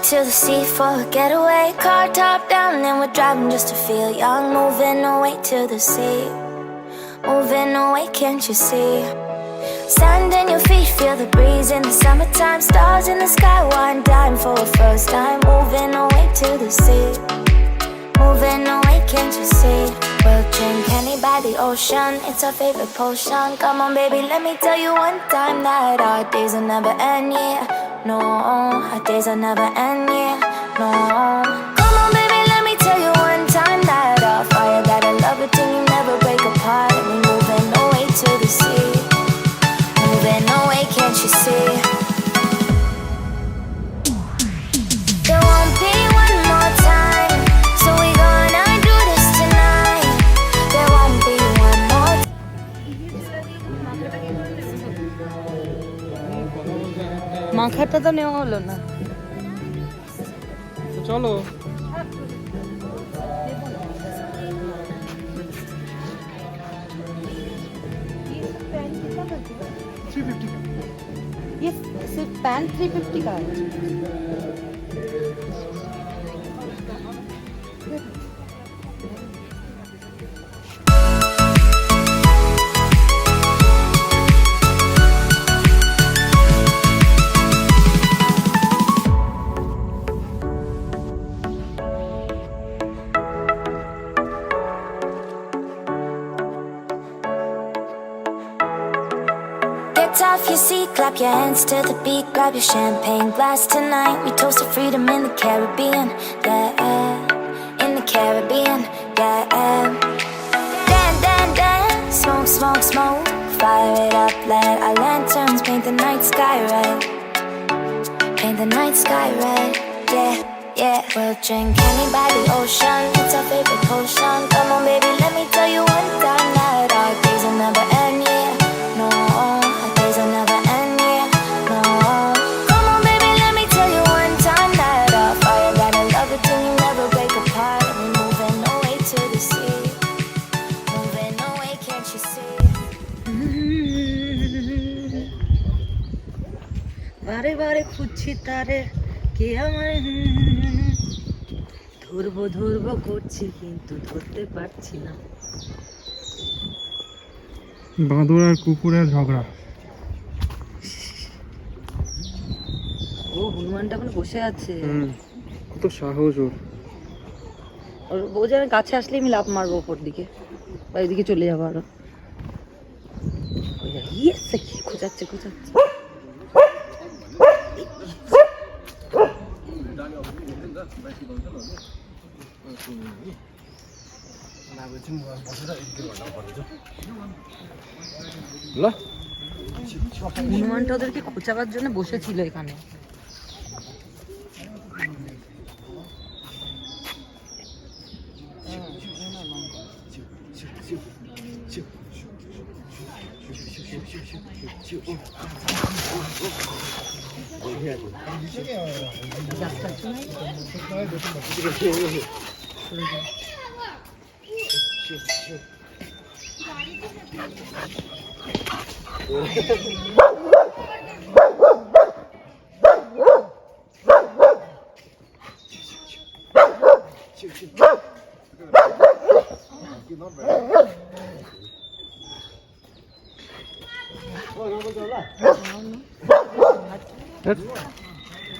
to the sea for a getaway. Car top down and we're driving just to feel young. Moving away to the sea, moving away, can't you see? Sand in your feet, feel the breeze in the summertime. Stars in the sky, one dime for a first time. Moving away to the sea, moving away, can't you see? We'll drink honey by the ocean, it's our favorite potion. Come on baby, let me tell you one time that our days will never end, yeah. No, our days will never end, yeah. No. Come on baby, let me tell you one time that our fire got a love it till you never break apart. And we're moving away to the sea, moving away, can't you see? There won't be one more time, so we gonna do this tonight. There won't be one more time. মাখাটা তো নেওয়া হলো না, চলো। ये सिर्फ pan 350 का है। Get off your seat, clap your hands to the beat. Grab your champagne glass tonight. We toast to freedom in the Caribbean, yeah. In the Caribbean, yeah. Dance, dance, dance. Smoke, smoke, smoke. Fire it up, let our lanterns paint the night sky red. Paint the night sky red, yeah, yeah. We'll drink honey by the ocean, it's our favorite potion. Come on baby, let me tell you one time that our days will never end, yeah. No, our days will never end, yeah. No. Come on baby, let me tell you one time that our fire got a love it till you never break apart. And we're moving away to the sea, moving away, can't you see? বারে বারে খুঁজছি তারে, কে আমার ধরবো ধরবো করছি কিন্তু ধরতে পারছি না। বাঁদর আর কুকুরের ঝগড়া। ও হনুমানটা ওখানে বসে আছে, কত সাহস ওর। ও যেন কাছে আসলে আমি লাফ মারবো ওপর দিকে বা এদিকে চলে যাবো আরো। ইয়েস, কি খোঁজাচ্ছে খোঁজাচ্ছে। হনুমানটা ওদেরকে খোঁচাবার জন্য বসেছিল এখানে।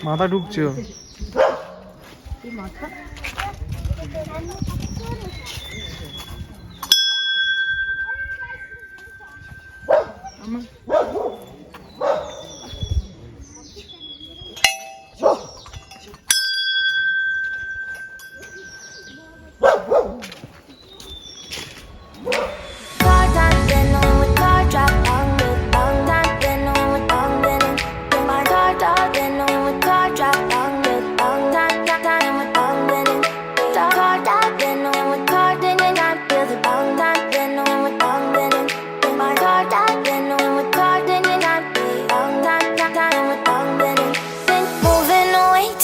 মাথা ঢুকছে মাথা আমার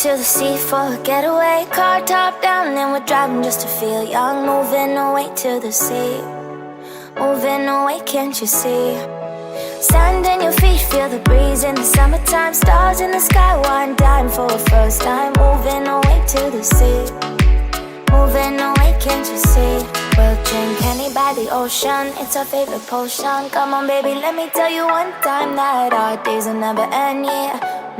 to the sea for a getaway. Car top down and we're driving just to feel young. Moving away to the sea, moving away, can't you see? Sand in your feet, feel the breeze in the summertime. Stars in the sky, one dime for a first time. Moving away to the sea, moving away, can't you see? We'll drink honey by the ocean, it's our favorite potion. Come on baby, let me tell you one time that our days will never end, yeah.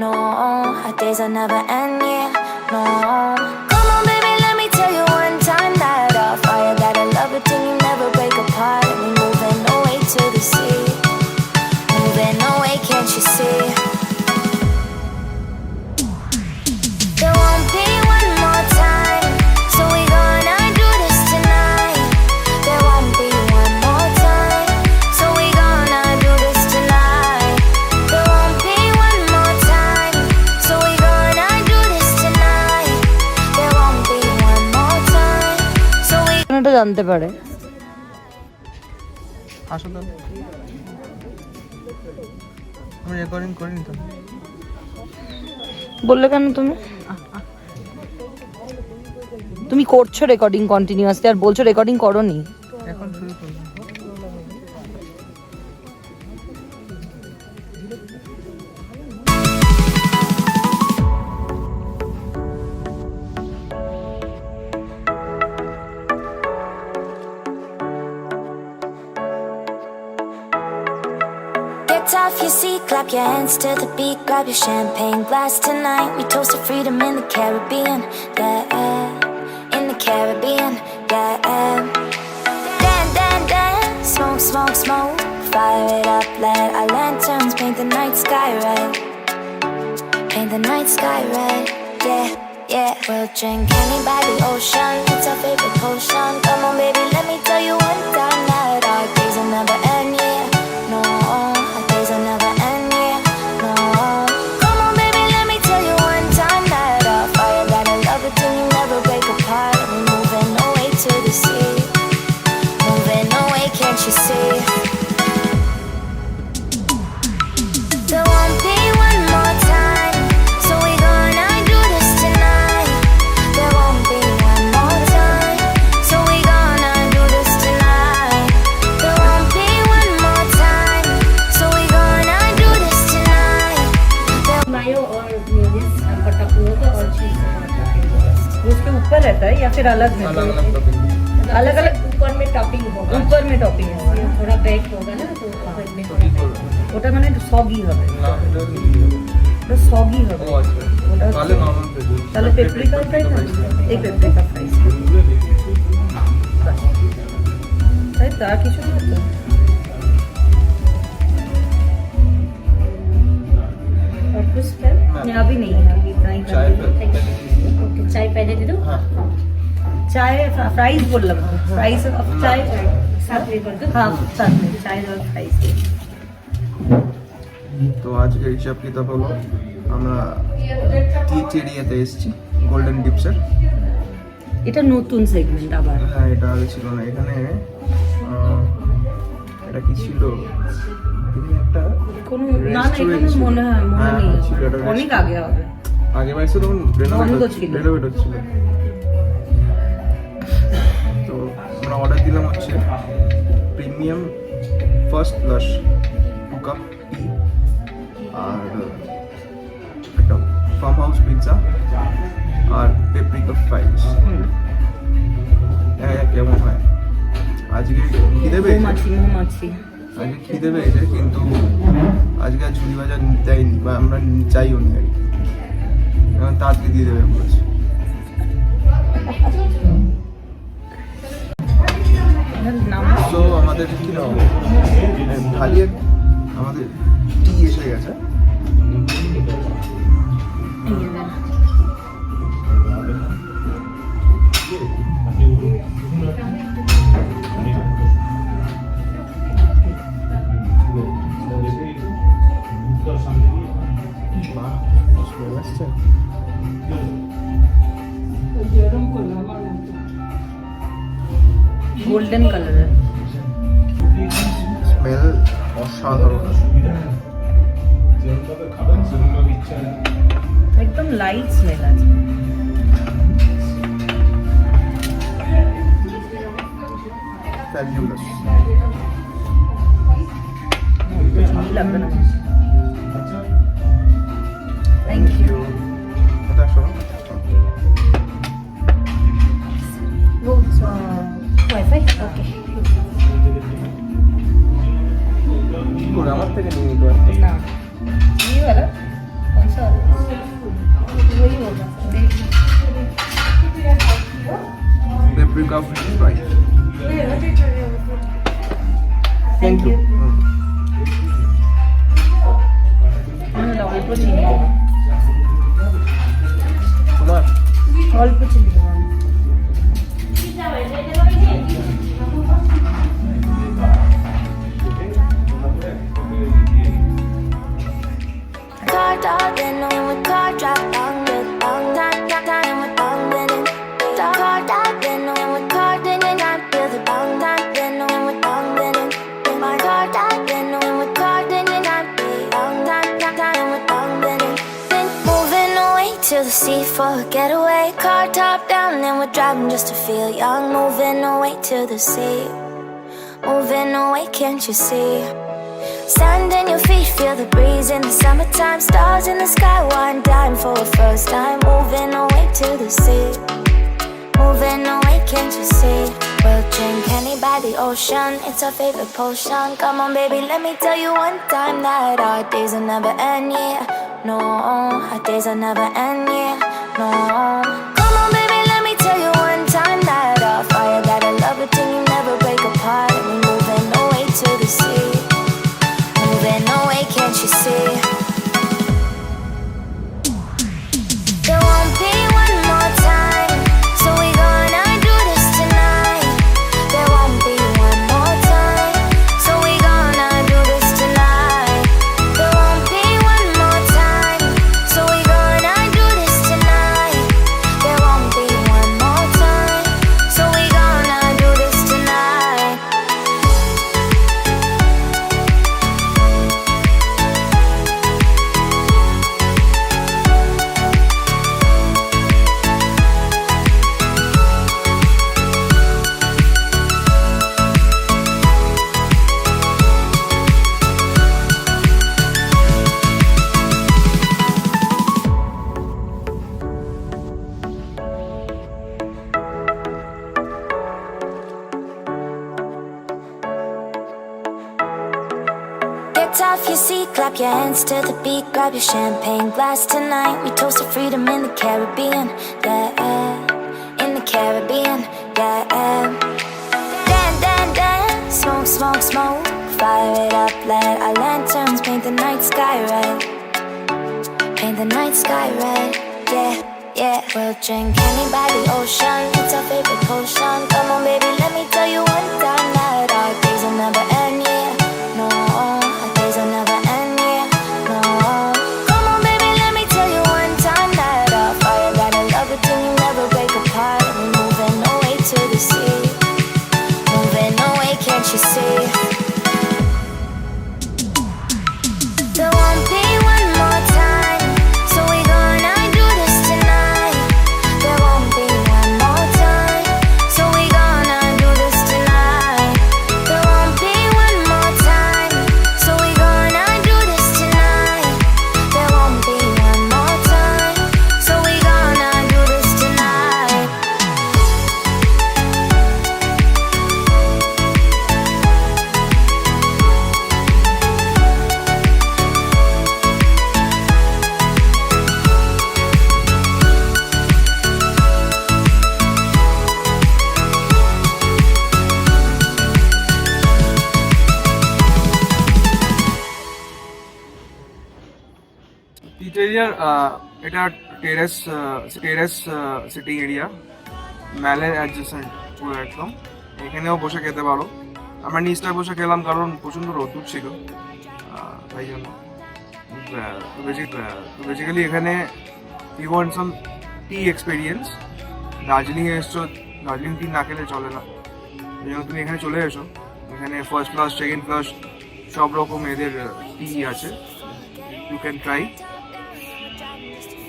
No, our days will never end, yeah. No. Come on baby, let me tell you one time that our fire got a love it till you never break apart. And we moving away to the sea, moving away, can't you see? There won't be one more time, so we gonna do this tonight. There won't be one more time, so we gonna do this tonight. There won't be one more time, so we gonna do this tonight. There won't be one more time, so we এটা জানতে পারে। আসলে আমি recording করিনি তো। বললে কেন তুমি? তুমি করছো রেকর্ডিং কন্টিনিউয়াসলি আর বলছো রেকর্ডিং করোনি। এখন শুরু করলাম। get off your seat, clap your hands to the beat, grab your champagne glass tonight. We toast to freedom in the Caribbean, yeah, in the Caribbean, yeah. Dan, dan, dan, smoke, smoke, smoke, fire it up, let our lanterns paint the night sky red, paint the night sky red, yeah, yeah. We'll drink honey by the ocean, it's our favorite potion. Come on baby, let me tell you one time that our days will never end, yeah. No, our days will never end, yeah. No. Come on baby, let me tell you one time that our fire got a love it till you never break apart. And we're moving away to the sea, moving away, can't you see? There won't be one more time, so we're gonna do this tonight. There won't be one more time, so we're gonna do this tonight. There won't be one more time, so we're gonna do this tonight. मायो और mayonnaise पत्ता पूरा को और चीज उसके ऊपर रहता है या फिर अलग में? अलग अलग ऊपर में टॉपिंग होगा, ऊपर में टॉपिंग होगा, थोड़ा बैक होगा ना तो ऊपर में ওটা মানে সগি হবে, ওটা সগি হবে ওটা। তাহলে পেপরিকা ফ্রাই না, এই পেপরিকা ফ্রাই তাই তা কিছু না তো। और कुछ कर अभी नहीं है, अभी इतना ही ओके चाय पहले दे दो चाय फ्राइज बोलলাম তো, फ्राइज चाय साथ में कर दो हाँ साथ में चाय और फ्राइज। তো আজকে হিসাব কিতাব হলো আমরা টিটেরিয়াতে এসেছি গোল্ডেন ডিপসের। এটা নতুন সেগমেন্ট আবার। হ্যাঁ এটা আগে ছিল না এখানে। এটা কি ছিল একটা কোন না না এখানে মনে হয় মনে নেই, অনেক আগে হবে। আগে বাইসে তখন রেনোভেট হচ্ছিল। তো আমরা অর্ডার দিলাম হচ্ছে প্রিমিয়াম ফার্স্ট ক্লাস 2 কাপ টি আর একটা ফার্ম হাউস পিৎজা আর পেপরিকা ফ্রাইস। কেমন হয় আজকে খিদে পেয়েছে, আজকে খিদে পেয়েছে কিন্তু আজকে আর ঝুড়ি বাজার দেয়নি বা আমরা চাইও নি আর কি, এখন তাড়াতাড়ি দিয়ে দেবে বলেছে। তো আমাদের কি নাম খালি আমাদের টি এসে গেছে। গোল্ডেন কালারের স্মেল অসাধারণ, একদম লাইট স্মেল আছে। ফ্যাবুলাস। আমি লাগবে না থ্যাংক ইউ এটা শোনো वाईफाई ओके কি করে আমার থেকে নিয়ে নিতে হয় না ये वाला कौन सा वही होगा paprika fish fry thank you অল্প চিনি তোমার অল্প চিনি Car darling, knowing with car drop down with all time with all winning. Car darling, knowing with car didn't I feel the all time knowing with all winning. My car darling, knowing with car didn't I feel all time with all winning. Been moving away to the sea for a getaway. Car top down and we're driving just to feel young. Moving away to the sea. Moving away, can't you see? Sand in your feet, feel the breeze in the summertime. Stars in the sky, one dime for a first time. Moving away to the sea. Moving away, can't you see? We'll drink honey by the ocean, it's our favorite potion. Come on baby, let me tell you one time that our days will never end, yeah. No, our days will never end, yeah. No. Come on baby, let me tell you one time that our fire got a love it till you never break apart. And we're moving away to the sea. Moving away, can't you see? There won't be one more time, so we gonna do this tonight. There won't be one more time, so we gonna do this tonight. There won't be one more time, so we gonna do this tonight. There won't be one more time, so we gonna do this tonight. Get off your seat, clap your hands to the beat. Grab your champagne glass tonight. We toast to freedom in the Caribbean, yeah. In the Caribbean, yeah. Dance, dance, dance. Smoke, smoke, smoke. Fire it up, let our lanterns paint the night sky red. Paint the night sky red, yeah, yeah. We'll drink honey by the ocean, it's our favorite potion. Come on baby, let me tell you one time that our days will never end, yeah. No, our days will never end, yeah. No. Come on baby, let me tell you one time that our fire got a love it till you never break apart. And we're moving away to the sea. Moving away, can't you see? There won't be one more time, so we gonna do this tonight. There won't be one more time, so we gonna do this tonight. There won't be one more time, so we gonna do this tonight. There won't be one more time, so we gonna do this tonight. টিটেরিয়ার এটা terrace sitting area, ম্যালের adjacent পুরো একদম। এখানেও বসে খেতে পারো। আমরা নিচটায় বসে খেলাম কারণ প্রচণ্ড রোদ্দুর ছিল, তাই জন্য। বেসিক্যালি এখানে you want some tea experience. দার্জিলিংয়ে এসছো, দার্জিলিং টি না খেলে চলে না, এই জন্য তুমি এখানে চলে এসো। এখানে ফার্স্ট ক্লাস, সেকেন্ড ক্লাস সব রকম এদের টি আছে, ইউ ক্যান ট্রাই।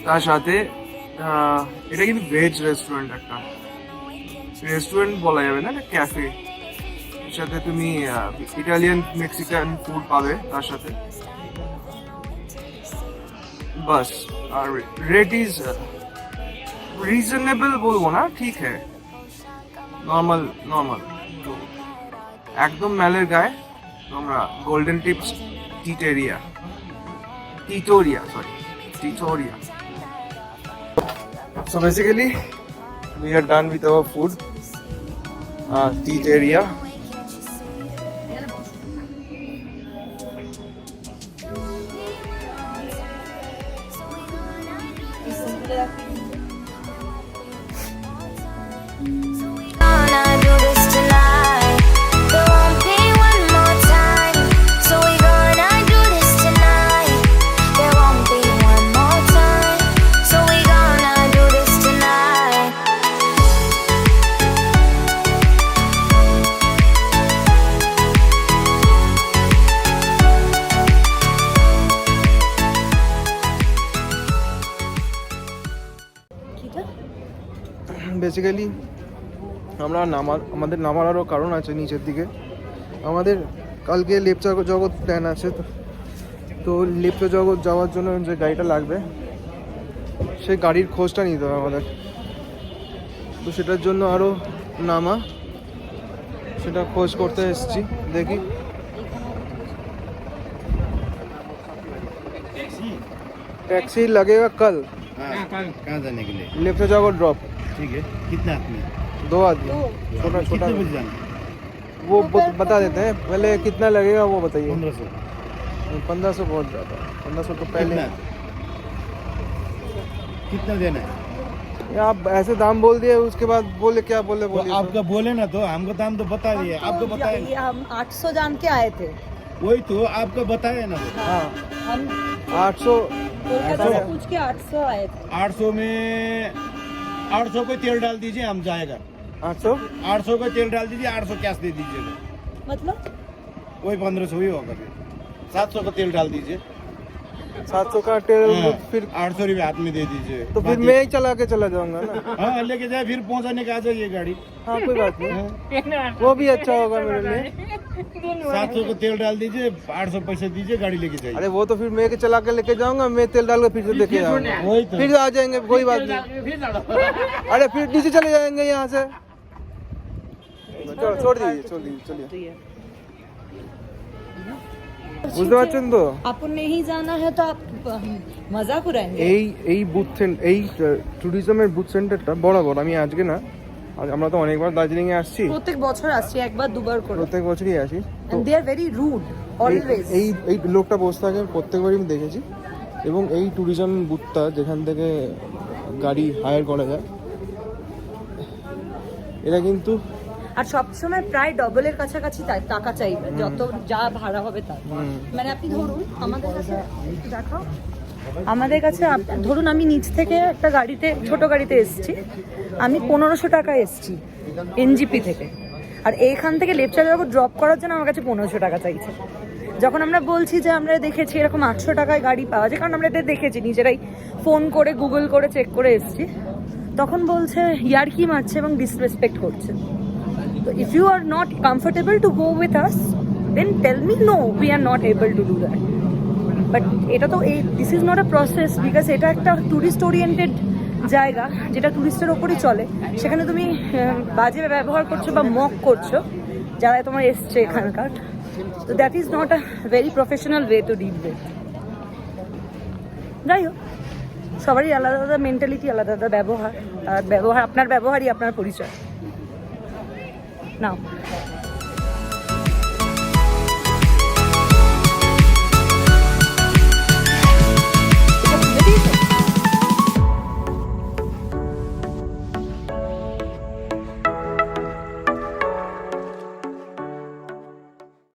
তার সাথে এটা কিন্তু ভেজ রেস্টুরেন্ট, একটা রেস্টুরেন্ট বলা যাবে না, এটা ক্যাফে। সাথে তুমি ইটালিয়ান মেক্সিকান ফুড পাবে তার সাথে, বাস। আর রেট ইজ রিজনেবল বলবো না, ঠিক হ্যাঁ, নর্মাল নর্মাল। তো একদম ম্যালের গায়ে তোমরা গোল্ডেন টিপস টিটোরিয়া So basically we are done with our food. Teattoria. Gonna do this tonight. There won't be one more time. So we gonna do this tonight. There won't be one more time. So we gonna do this tonight. Basically আমরা আমাদের নামার আরও কারণ আছে নিচের দিকে। আমাদের কালকে লেপচা জগৎ প্ল্যান আছে, তো লেপচা জগৎ যাওয়ার জন্য যে গাড়িটা লাগবে সেই গাড়ির খোঁজটা নিতে হবে আমাদের। তো সেটার জন্য আরও নামা, সেটা খোঁজ করতে এসেছি। দেখি टैक्सी लगेगा कल। कहाँ जाने के लिए? लेफ्ट से जाओ ड्रॉप। ठीक है, कितना आदमी? 2 आदमी, छोटा छोटा। कितने बजे जाना? वो बता देते हैं, पहले कितना लगेगा वो बताइए। 1500। 1500 बहुत ज़्यादा, 1500 तो पहले। कितना देना है? ये आप ऐसे दाम बोल दिए, उसके बाद बोले क्या बोले तो बोलिए। आपका बोले ना, तो हमको दाम तो बता दिए, आपको बताया। हम 800 जान के आए थे। वही तो आपको बताया ना। हाँ हम 800 कोलकाता से पूछ के 800 आए थे। 800 में 800 को तेल डाल दीजिए, हम जाएगा। 800 को तेल डाल दीजिए, 800 कैश दे दीजिएगा। मतलब वही 1500 ही होगा। फिर 700 को तेल डाल दीजिए। 700 का तेल फिर 800 रुपये हाथ में दे दीजिए। तो फिर मैं ही चला के चला जाऊंगा ना। हाँ, लेके जाए, फिर पहुंचाने का आ जाइए गाड़ी। हाँ कोई बात नहीं, वो भी अच्छा होगा मेरे लिए। 700 को तेल डाल दीजिए, 800 पैसे दीजिए, गाड़ी लेके जाइए। अरे वो तो फिर मैं के चला के लेके जाऊंगा, मैं तेल डाल के फिर से लेके जाऊंगा। वही तो। फिर आ जाएंगे, कोई बात नहीं। अरे फिर नीचे चले जाएंगे यहाँ से। छोड़ दीजिए चलिए। বুঝতে পারছেন তো, आपको नहीं जाना है तो आप मजाक उड़ाएंगे। এই বুথ এই ট্যুরিজমের বুথ সেন্টারটা বরাবর আমি আজকে না, আমরা তো অনেকবার দার্জিলিং এ আসছি, প্রত্যেক বছর আসছি, একবার দুবার করে। প্রত্যেক বছরই আসি। তো দে আর ভেরি রুড অলওয়েজ। এই লোকটা বসে থাকে প্রত্যেকবারই আমি দেখেছি। এবং এই ট্যুরিজম বুথটা যেখান থেকে গাড়ি হায়ার করা যায়, এটা কিন্তু আর সবসময় প্রায় ডবলের কাছাকাছি টাকা চাইবে, যত যা ভাড়া হবে তার। মানে আপনি ধরুন আমাদের কাছে দেখাও, আমাদের কাছে ধরুন আমি নিচ থেকে একটা গাড়িতে, ছোট গাড়িতে এসেছি, আমি 1500 টাকা এসেছি এনজিপি থেকে, আর এইখান থেকে লেপচা জগৎ ড্রপ করার জন্য আমার কাছে 1500 টাকা চাইছে। যখন আমরা বলছি যে আমরা দেখেছি এরকম 800 টাকায় গাড়ি পাওয়া যায়, কারণ আমরা এটা দেখেছি, নিজেরাই ফোন করে গুগল করে চেক করে এসেছি, তখন বলছে ইয়ার্কি মারছে এবং ডিসরেসপেক্ট করছে। So if you are not comfortable to go with us, then tell me no, we are not able to do that. But এটা তো this is not a process, because এটা একটা টুরিস্ট ওরিয়েন্টেড জায়গা, যেটা টুরিস্টের ওপরই চলে। সেখানে তুমি বাজে ব্যবহার করছো বা মক করছো যারা তোমার এসছে এখানকার, তো that is not a very professional way to deal with. যাই হোক, সবারই আলাদা আলাদা মেন্টালিটি, আলাদা আলাদা ব্যবহার, আর আপনার ব্যবহারই আপনার পরিচয়। নাও